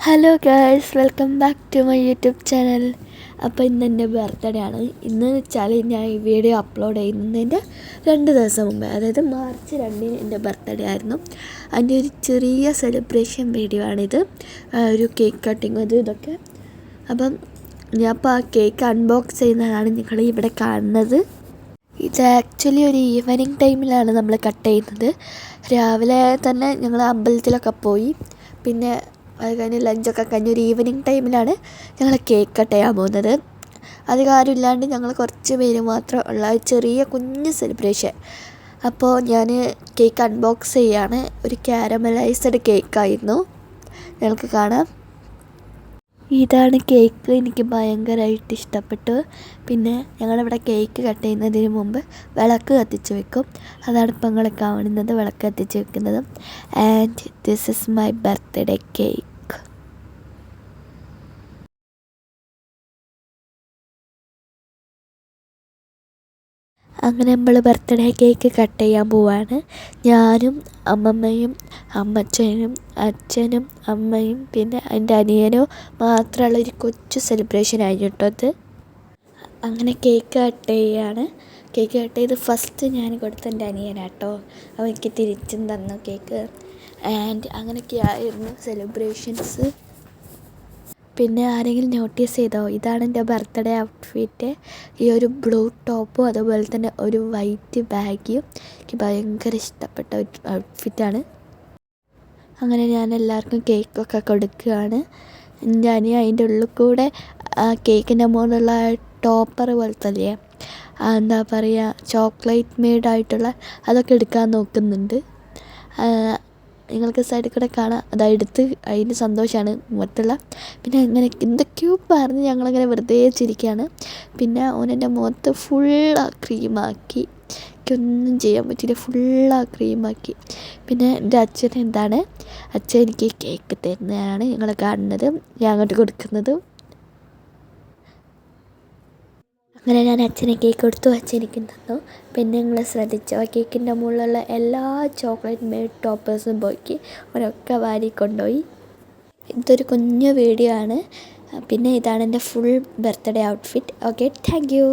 Hello guys, welcome back to my YouTube channel. അപ്പോൾ ഇന്ന് എൻ്റെ ബർത്ത്ഡേ ആണ്. ഇന്ന് വെച്ചാൽ ഞാൻ ഈ വീഡിയോ അപ്ലോഡ് ചെയ്യുന്നതിൻ്റെ 2 ദിവസം മുമ്പേ, അതായത് മാർച്ച് 2 എൻ്റെ ബർത്ത്ഡേ ആയിരുന്നു. അതിൻ്റെ ഒരു ചെറിയ സെലിബ്രേഷൻ വീഡിയോ ആണിത്, ഒരു കേക്ക് കട്ടിങ് ഇതൊക്കെ. അപ്പം ഞാൻ ഇപ്പോൾ ആ കേക്ക് അൺബോക്സ് ചെയ്യുന്നതാണ് നിങ്ങൾ ഇവിടെ കാണുന്നത്. ഇത് ആക്ച്വലി ഒരു ഈവനിങ് ടൈമിലാണ് നമ്മൾ കട്ട് ചെയ്യുന്നത്. രാവിലെ തന്നെ ഞങ്ങൾ അമ്പലത്തിലൊക്കെ പോയി, പിന്നെ അത് കഴിഞ്ഞ് ലഞ്ചൊക്കെ കഴിഞ്ഞ് ഒരു ഈവനിങ് ടൈമിലാണ് ഞങ്ങൾ കേക്ക് കട്ട് ചെയ്യാൻ പോകുന്നത്. അധികം ആരും ഇല്ലാണ്ട് ഞങ്ങൾ കുറച്ച് പേര് മാത്രം ഉള്ള ചെറിയ കുഞ്ഞ് സെലിബ്രേഷൻ. അപ്പോൾ ഞാൻ കേക്ക് അൺബോക്സ് ചെയ്യാണ്. ഒരു കാരമലൈസ്ഡ് കേക്കായിരുന്നു, ഞങ്ങൾക്ക് കാണാം. ഇതാണ് കേക്ക്. എനിക്ക് ഭയങ്കരമായിട്ട് ഇഷ്ടപ്പെട്ടു. പിന്നെ ഞങ്ങളിവിടെ കേക്ക് കട്ട് ചെയ്യുന്നതിന് മുമ്പ് വിളക്ക് കത്തിച്ച് വെക്കും. അതാണ് ഇപ്പം നിങ്ങൾ കാണുന്നത്, വിളക്ക് കത്തിച്ച് വെക്കുന്നത്. And this is my birthday cake. അങ്ങനെ നമ്മൾ ബർത്ത്ഡേ കേക്ക് കട്ട് ചെയ്യാൻ പോവാണ്. ഞാനും അമ്മമ്മയും അമ്മച്ചനും അച്ഛനും അമ്മയും പിന്നെ എൻ്റെ അനിയനും മാത്രമുള്ളൊരു കൊച്ചു സെലിബ്രേഷൻ ആയിരുന്നു അത്. അങ്ങനെ കേക്ക് കട്ട് ചെയ്യാണ്. കേക്ക് കട്ട് ചെയ്ത് ഫസ്റ്റ് ഞാൻ കൊടുത്ത എൻ്റെ അനിയനാട്ടോ. അവൻ എനിക്ക് തിരിച്ചും തന്നു കേക്ക്. And അങ്ങനെയൊക്കെയായിരുന്നു celebrations. പിന്നെ ആരെങ്കിലും നോട്ടീസ് ചെയ്തോ, ഇതാണ് എൻ്റെ ബർത്ത്ഡേ ഔട്ട്ഫിറ്റ്. ഈ ഒരു ബ്ലൂ ടോപ്പും അതുപോലെ തന്നെ ഒരു വൈറ്റ് ബാഗിയും എനിക്ക് ഭയങ്കര ഇഷ്ടപ്പെട്ട ഒരു ഔട്ട്ഫിറ്റാണ്. അങ്ങനെ ഞാൻ എല്ലാവർക്കും കേക്കൊക്കെ കൊടുക്കുകയാണ്. എൻ്റെ അനിയൻ അതിൻ്റെ ഉള്ളിൽ കൂടെ ആ കേക്കിൻ്റെ മുകളിലുള്ള ടോപ്പർ പോലത്തെ അല്ലേ, എന്താ പറയുക, ചോക്ലേറ്റ് മെയ്ഡായിട്ടുള്ള അതൊക്കെ എടുക്കാൻ നോക്കുന്നുണ്ട്. നിങ്ങൾക്ക് സൈഡിൽ കൂടെ കാണാം. അതെടുത്ത് അതിന് സന്തോഷമാണ് മുഖത്തുള്ള. പിന്നെ ഇങ്ങനെ എന്തൊക്കെയോ പറഞ്ഞ് ഞങ്ങളങ്ങനെ വെറുതെ ചിരിക്കുകയാണ്. പിന്നെ ഓനെൻ്റെ മുഖത്ത് ഫുള്ളാ ക്രീമാക്കി. എനിക്കൊന്നും ചെയ്യാൻ പറ്റില്ല, ഫുള്ളാ ക്രീമാക്കി. പിന്നെ എൻ്റെ അച്ഛൻ അച്ഛൻ എനിക്ക് കേക്ക് തരുന്നതാണ് നിങ്ങൾ കാണുന്നത്, ഞാൻ അങ്ങോട്ട് കൊടുക്കുന്നത്. അങ്ങനെ ഞാൻ അച്ഛനെ കേക്ക് കൊടുത്തു, അച്ഛൻ എനിക്ക് തന്നു. പിന്നെ നിങ്ങൾ ശ്രദ്ധിച്ചോ, ആ കേക്കിൻ്റെ മുകളിലുള്ള എല്ലാ ചോക്ലേറ്റ് മെയ്ഡ് ടോപ്പേഴ്സും പോയി അവരൊക്കെ വാരി കൊണ്ടുപോയി. ഇതൊരു കുഞ്ഞു വീഡിയോ ആണ്. പിന്നെ ഇതാണ് എൻ്റെ full birthday outfit. Okay, thank you.